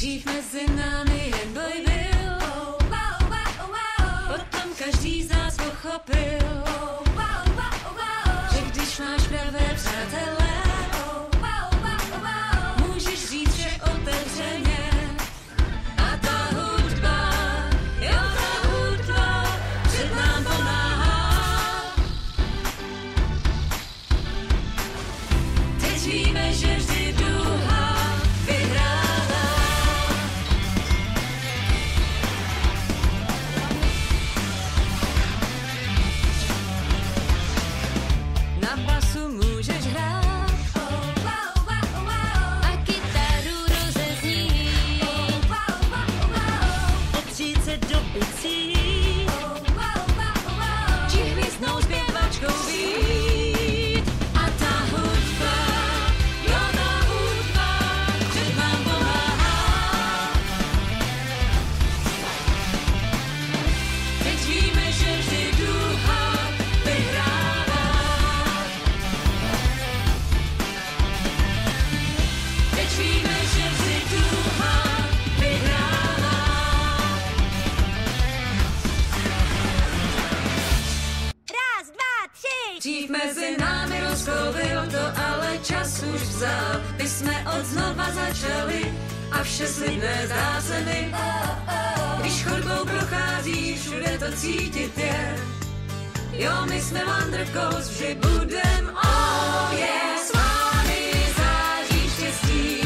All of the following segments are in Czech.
Dřív mezi námi jen boj byl, potom každý z nás pochopil, že když máš pravé přátelé, můžeš říct vše otevřeně. A ta hudba, jo ta hudba, před nám pomáhá. Teď víme, že vždy duha vyhrála. Na basu můžeš hrát a kytaru rozezní, opřít se do bicí, či hvězdnou zpěvačkou být. A ta hudba, jo ta hudba, před nám pomáhá. Teď víme, že vždy duha vyhrává. Teď víme, že vždy duha vyhrává. Raz, dva, tři. Dřív mezi námi rozkouvil to, ale čas už vzal. My jsme odznova začali a vše slibné zdá se mi. Když chodbou procházíš, všude to cítit je. Jo, my jsme Wonder Coast, vždy budem, oh yeah, s vámi září štěstí.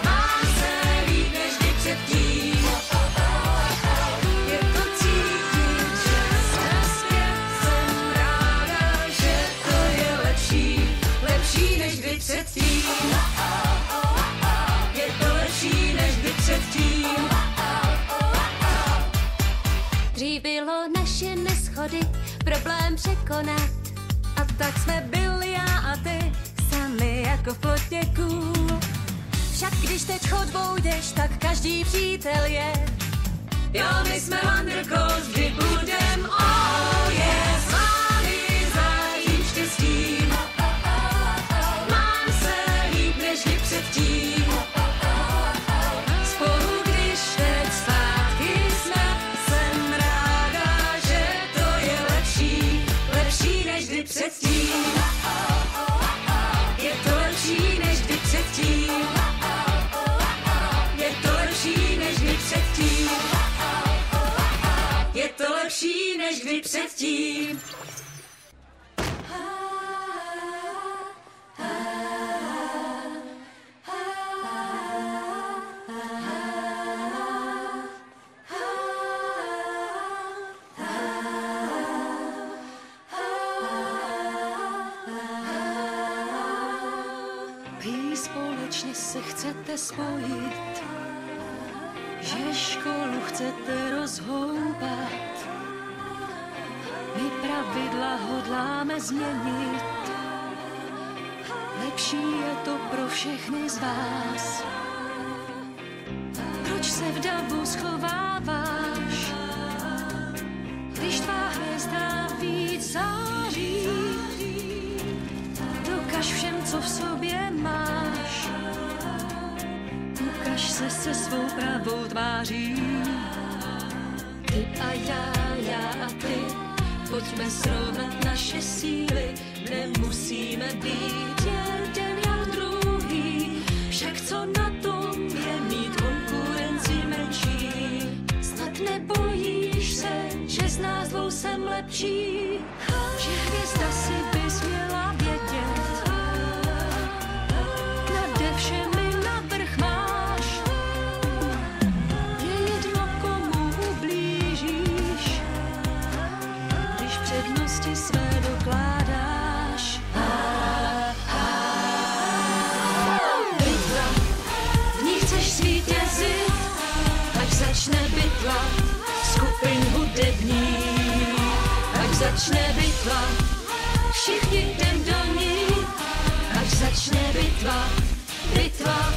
Mám se líp než kdy předtím. Je to cítit, že na svět jsem ráda, že to je lepší, lepší než kdy předtím. Je to lepší než kdy předtím. Dřív bylo naše neschody problém překonat, a tak jsme byli já a ty sami jako v plotě kůl. Však když teď chodbou jdeš, tak každý přítel je. Jo, my jsme Wonder Coast, vždy budem, oh yeah, s vámi zářím štěstím. Mám se líp než kdy předtím. Spolu když teď zpátky jsme, jsem ráda, že to je lepší, lepší než kdy předtím. Je to lepší než kdy předtím. Je to lepší než kdy předtím. Je to lepší než kdy předtím. Vy společně se chcete spojit, že školu chcete rozhoubat. My pravidla hodláme změnit, lepší je to pro všechny z vás. Proč se v davu schováváš, když tvá hvězda víc září? Dokaž všem, co v sobě máš, ukaž se svou pravou tváří. Ty a já a ty, pojďme srovnat naše síly, nemusíme být jeden jak druhý. Však co na tom je mít konkurenci menší? Snad nebojíš se, že z nás dvou jsem lepší, že hvězda si bys měla vědět, nade všemi navrch máš. Je jedno, komu ublížíš, když přednosti své dokládáš. Bitva, v ní chceš zvítězit, ať začne bitva skupin hudebních. Ať začne bitva, všichni jdem do ní. Ať začne bitva, bitva,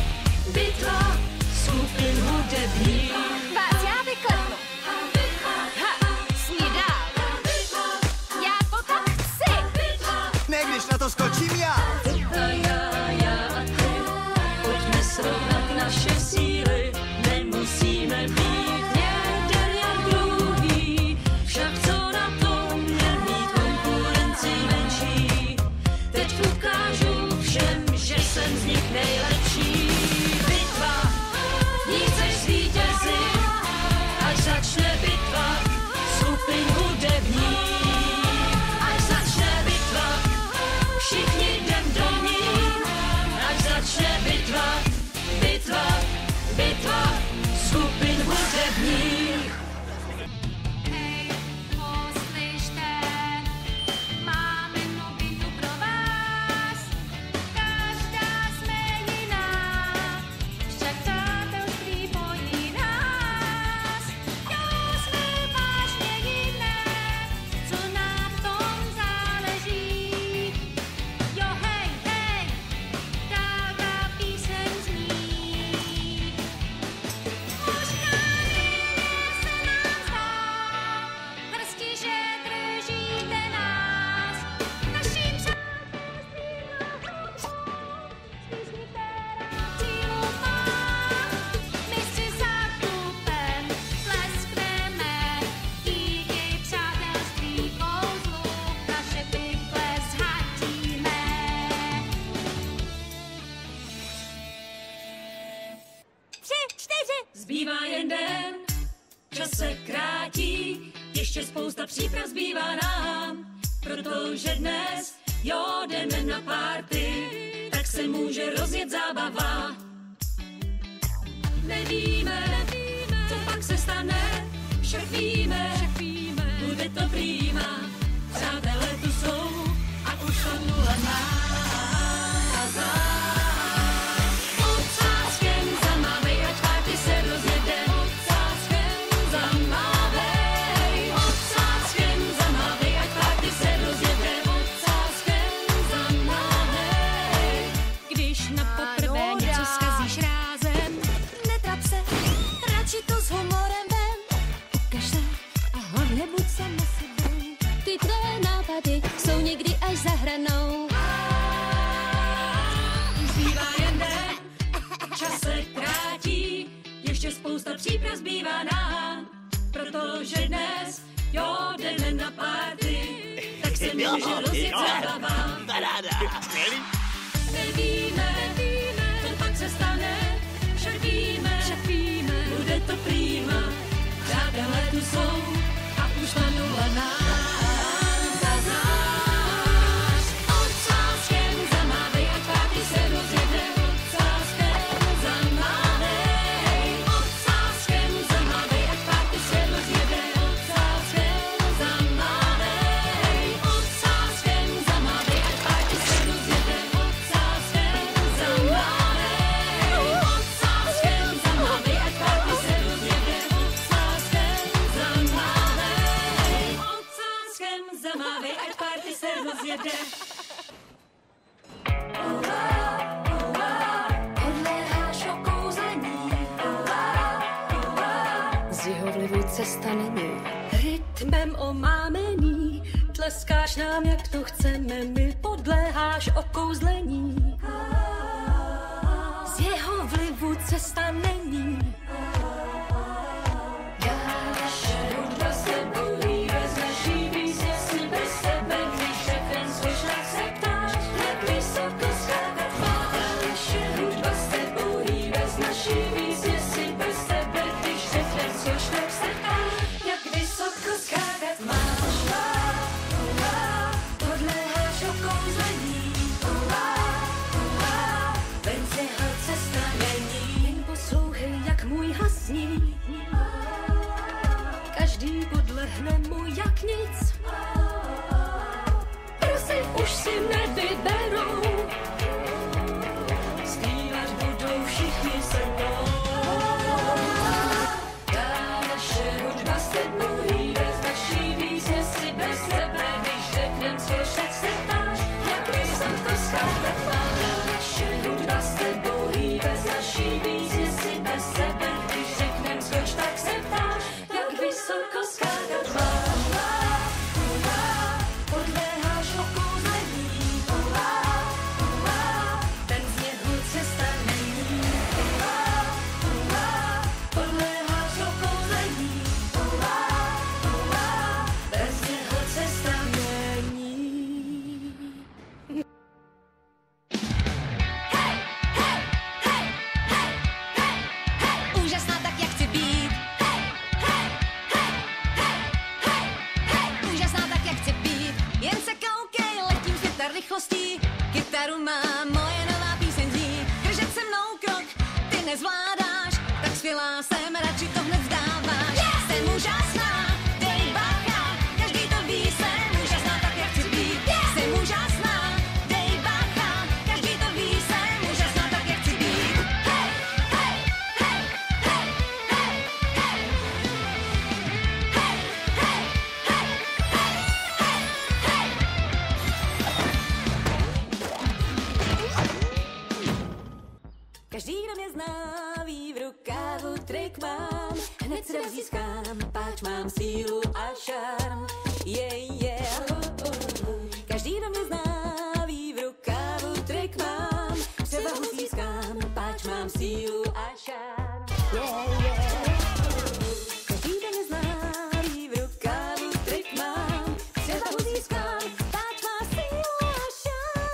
bitva skupin hudebních. Vás já vyklepnu. Ha, snídám. Já potom chci. Ne, když na to skočím já. Ty a já a ty, pojďme srovnat naše síly. spousta příprav zbývá nám, protože dnes, jo, jdeme na party, tak se může rozjet zábava. Nevíme, co pak se stane, však víme, bude to prýma. Přátelé tu jsou a už to nula Ocáskem zamávej, ať party se rozjede. Ocáskem zamávej, ať party se rozjede. Ocáskem zamávej. Když na poprvé něco zkazíš rázem, Netrap se, radši to s humorem ven. Ukaž se a hlavně buď sama sebou. Ty tvé nápady jsou někdy až za hranou. zbývá jen den, čas se krátí, ještě spousta příprav zbývá nám, protože dnes, jo, jdeme na party, tak se může rozjet zábava. Nevíme, co pak se stane, však víme, bude to prýma. Přátelé tu jsou a už na nula nás. Ocáskem zamávej, ať party se rozjede. Ocáskem zamávej, ať party se rozjede. Ocáskem zamávej, ať party se rozjede. Ocáskem zamávej, ať party se rozjede. Ocáskem zamávej, ať party se rozjede. Podléháš okouzlení. Z jeho vlivu cesta není. Rytmem omámený, tleskáš nám, jak to chceme, my podléháš okouzlení. Z jeho vlivu cesta není. Naše hudba se bojí bez naší písně, si bez sebe, když všechen svůj šlak se ptáš, jak vysoko skákat máš. Naše hudba se bojí bez naší písně, si bez sebe, když všechen svůj šlak se ptáš, jak vysoko skákat máš. Podléháš okouzlení, ven z jeho cesta není. Jen poslouchej, jak můj hasní, každý podlehne mu jak nic. Prosím, už si nevyberou, zpívat budou všichni se mnou. Naše hudba se bojí bez naší písně, si bez sebe, když řeknem svůj šat se ptáš, jak vysoko skákat máš. Naše hudba se bojí bez naší písně, si bez sebe, když řeknem svůj šat se ptáš, jak vysoko skákat máš. Podléháš okouzlení, ten z něho cesta není. Podléháš okouzlení, bez něho cesta není. Úžasná tak, jak chci být. Úžasná tak, jak chci být. Jen se koukej, letím světa rychlostí. Kytaru mám, moje nová píseň zní. Držet se mnou krok, ty nezvládáš. Tak skvělá jsem, radši to hned vzdáváš. Jsem úžasná, dej bacha, každý to ví, jsem úžasná tak, jak chci být. Jsem úžasná, dej bacha, každý to ví, jsem úžasná tak, jak chci být. Každý, kdo mě zná, ví, v rukávu trik mám. Hned si dav získám, páč mám sílu a šarm. Každý, kdo mě zná, ví, v rukávu trik mám. Převahu získám, páč mám sílu a šarm. Každý, kdo mě zná, ví, v rukávu trik mám. Převahu získám, páč mám sílu a šarm.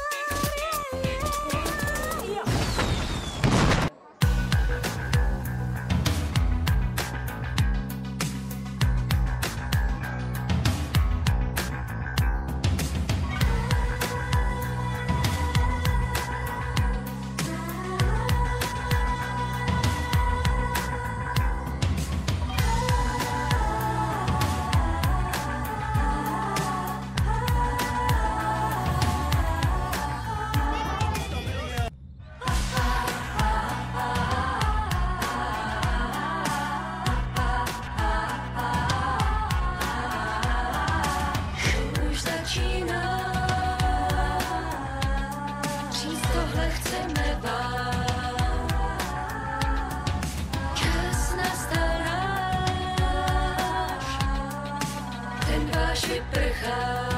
až vyprchá.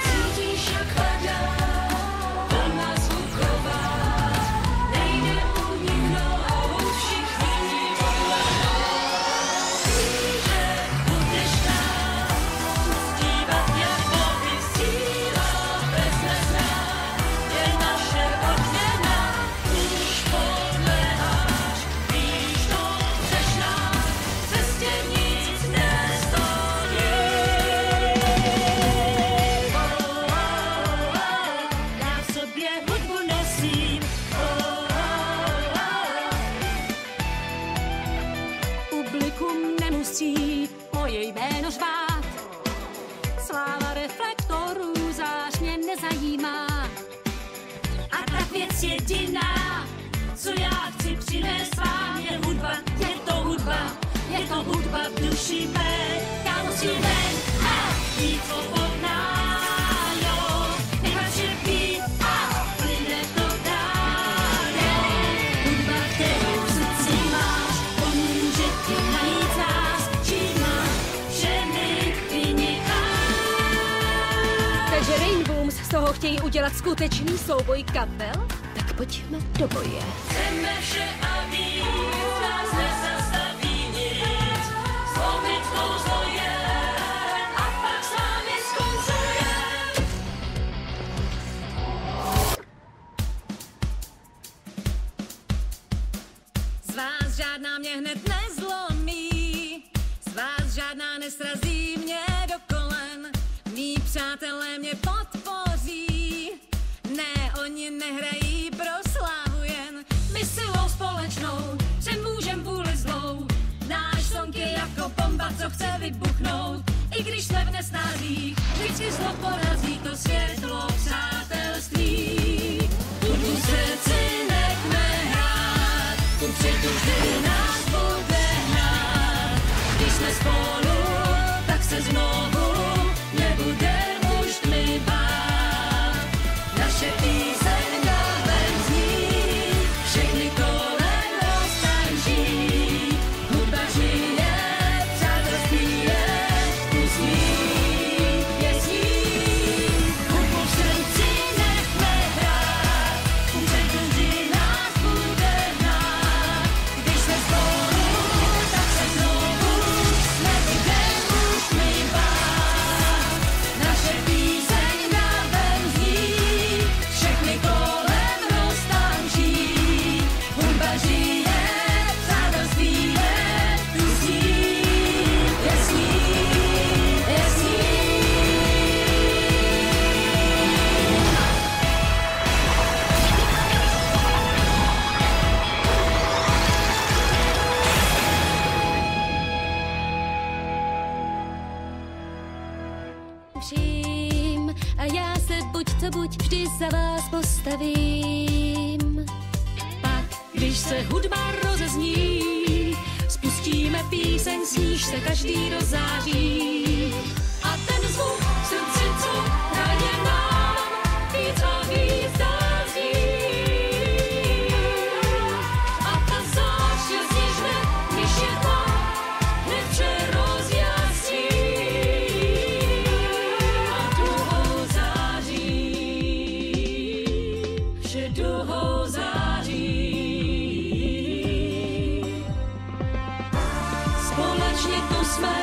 Cítíš, jak padá vlna zvuková, nejde uniknout, všichni víš, že budeš tam uctívat, jak Bohy síla bezmezná je naše odměna. Už podléháš, víš, to chceš nám, cestě nic nestojí. Já v sobě hudbu nosím, publikum nemusí moje jméno řvát. Sláva reflektorů zář mě nezajímá. A tak věc jediná, co já chci přinést vám, je hudba, je to hudba v duši mé. Já musím ven a být svobodná, jo, nechat vše být a plyne to dál. Hudba, kterou v srdci máš, pomůže ti najít nás, čím máš všemi vynikáš. Takže Rainbooms z toho chtějí udělat skutečný souboj kapel? Tak pojďme do boje. Chceme vše a víc, nás nezastaví nic, zlomit kouzlo je a pak s námi skoncuje. Z vás žádná mě hned nezlomí, z vás žádná nesrazí mě do kolen. Mí přátelé mě podpoří, ne, oni nehrají pro slávu jen. My silou společnou přemůžem vůli zlou, náš song je jako bomba, co chce vybuchnout. I když jsme v nesnázích, vždycky zlo porazí to světlo přátelství. Hudbu v srdci nechme hrát, kupředu vždy nás bude hnát. Když jsme spolu, tak se znovu nebude už tmy bát. Naše píseň dávem zní, všechny kolem roztančí. Hudba žije, přátelství je, je s ní. Hudbu v srdci nechme hrát, kupředu vždy nás bude hnát. Když jsme spolu, tak se znovu nebude už tmy bát. Naše píseň dávem zní, všechny kolem roztančí. Hudba žije, přátelství je, tu s ní, je s ní, je s ní. Vším a já se buď co buď vždy za vás postavím. Pak, když se hudba rozezní, spustíme píseň, s níž se každý rozzáří. A ten zvuk v srdci, co hraje nám, víc a víc dál zní. A ta zář je sněžné, když je tam, hned vše rozjasní. A duhou září, vše duhou září. Společně tu jsme,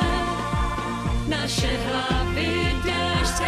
naše hlavy déšť